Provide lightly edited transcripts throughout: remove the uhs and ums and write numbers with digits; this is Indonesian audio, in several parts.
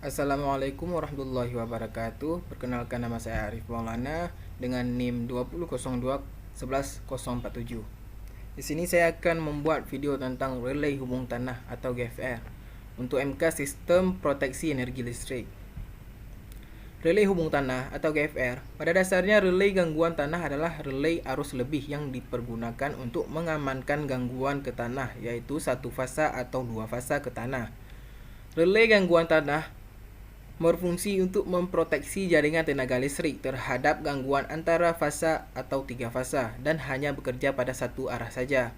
Assalamualaikum warahmatullahi wabarakatuh. Perkenalkan, nama saya Arif Maulana dengan NIM 2002111047. Di sini saya akan membuat video tentang relay hubung tanah atau GFR untuk MK Sistem Proteksi Energi Listrik. Relay hubung tanah atau GFR pada dasarnya relay gangguan tanah adalah relay arus lebih yang dipergunakan untuk mengamankan gangguan ke tanah, yaitu satu fasa atau dua fasa ke tanah. Relay gangguan tanah berfungsi untuk memproteksi jaringan tenaga listrik terhadap gangguan antara fasa atau tiga fasa dan hanya bekerja pada satu arah saja.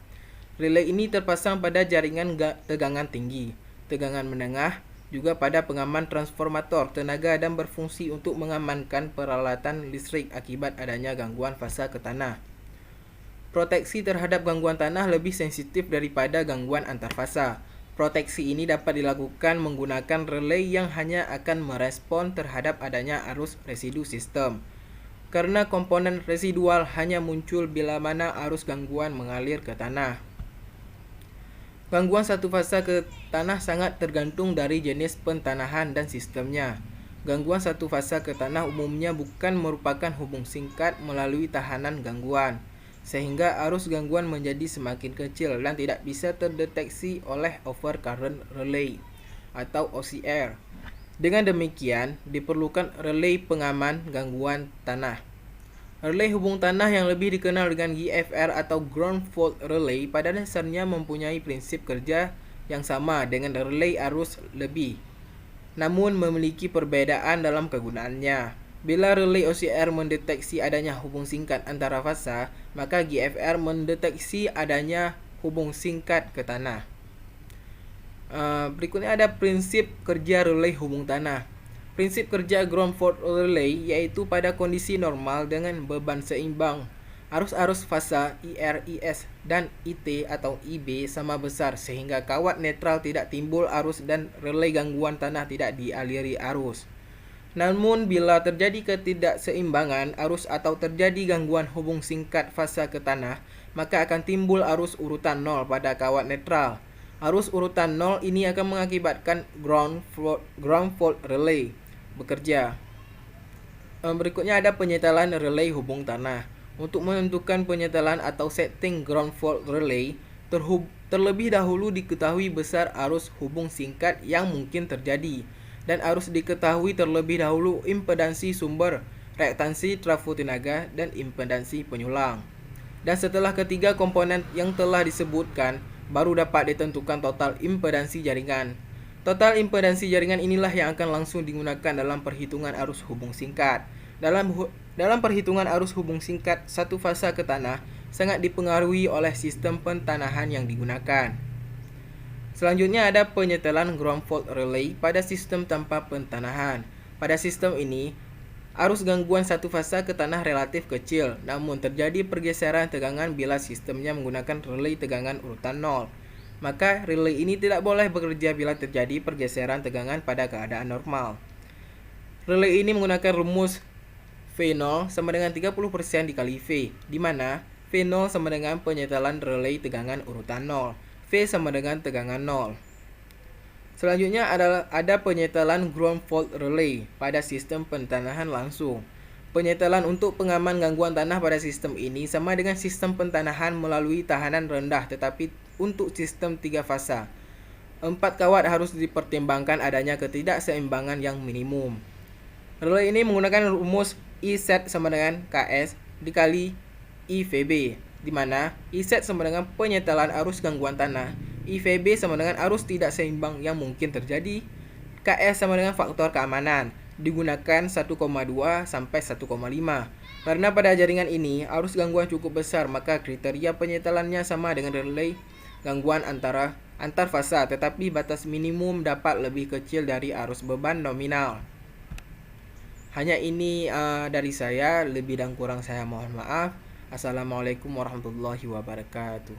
Relay ini terpasang pada jaringan tegangan tinggi, tegangan menengah, juga pada pengaman transformator tenaga dan berfungsi untuk mengamankan peralatan listrik akibat adanya gangguan fasa ke tanah. Proteksi terhadap gangguan tanah lebih sensitif daripada gangguan antar fasa. Proteksi ini dapat dilakukan menggunakan relay yang hanya akan merespon terhadap adanya arus residu sistem. Karena komponen residual hanya muncul bila mana arus gangguan mengalir ke tanah. Gangguan satu fasa ke tanah sangat tergantung dari jenis pentanahan dan sistemnya. Gangguan satu fasa ke tanah umumnya bukan merupakan hubung singkat melalui tahanan gangguan, sehingga arus gangguan menjadi semakin kecil dan tidak bisa terdeteksi oleh overcurrent relay atau OCR. Dengan demikian, diperlukan relay pengaman gangguan tanah. Relay hubung tanah yang lebih dikenal dengan GFR atau Ground Fault Relay pada dasarnya mempunyai prinsip kerja yang sama dengan relay arus lebih, namun memiliki perbedaan dalam kegunaannya. Bila relay OCR mendeteksi adanya hubung singkat antara fasa, maka GFR mendeteksi adanya hubung singkat ke tanah. Berikutnya ada prinsip kerja relay hubung tanah. Prinsip kerja ground fault relay yaitu pada kondisi normal dengan beban seimbang, arus-arus fasa IR, IS, dan IT atau IB sama besar sehingga kawat netral tidak timbul arus dan relay gangguan tanah tidak dialiri arus. Namun bila terjadi ketidakseimbangan arus atau terjadi gangguan hubung singkat fasa ke tanah, maka akan timbul arus urutan 0 pada kawat netral. Arus urutan 0 ini akan mengakibatkan ground fault relay bekerja. Berikutnya ada penyetelan relay hubung tanah. Untuk menentukan penyetelan atau setting ground fault relay, terlebih dahulu diketahui besar arus hubung singkat yang mungkin terjadi, dan harus diketahui terlebih dahulu impedansi sumber, reaktansi trafo tenaga, dan impedansi penyulang. Dan setelah ketiga komponen yang telah disebutkan, baru dapat ditentukan total impedansi jaringan. Total impedansi jaringan inilah yang akan langsung digunakan dalam perhitungan arus hubung singkat. Dalam perhitungan arus hubung singkat satu fasa ke tanah sangat dipengaruhi oleh sistem pentanahan yang digunakan. Selanjutnya ada penyetelan ground fault relay pada sistem tanpa pentanahan. Pada sistem ini, arus gangguan satu fasa ke tanah relatif kecil, namun terjadi pergeseran tegangan bila sistemnya menggunakan relay tegangan urutan 0. Maka relay ini tidak boleh bekerja bila terjadi pergeseran tegangan pada keadaan normal. Relay ini menggunakan rumus V0 sama dengan 30% dikali V, di mana V0 sama dengan penyetelan relay tegangan urutan 0. V sama dengan tegangan 0. Selanjutnya ada penyetelan ground fault relay pada sistem pentanahan langsung. Penyetelan untuk pengaman gangguan tanah pada sistem ini sama dengan sistem pentanahan melalui tahanan rendah, tetapi untuk sistem tiga fasa. 4 kawat harus dipertimbangkan adanya ketidakseimbangan yang minimum. Relay ini menggunakan rumus IZ sama dengan KS dikali IVB, di mana IZ sama dengan penyetelan arus gangguan tanah, IVB sama dengan arus tidak seimbang yang mungkin terjadi, KS sama dengan faktor keamanan, digunakan 1,2 sampai 1,5. Karena pada jaringan ini arus gangguan cukup besar, maka kriteria penyetelannya sama dengan relay gangguan antar fasa, tetapi batas minimum dapat lebih kecil dari arus beban nominal. Hanya ini dari saya, lebih dan kurang saya mohon maaf. Assalamualaikum warahmatullahi wabarakatuh.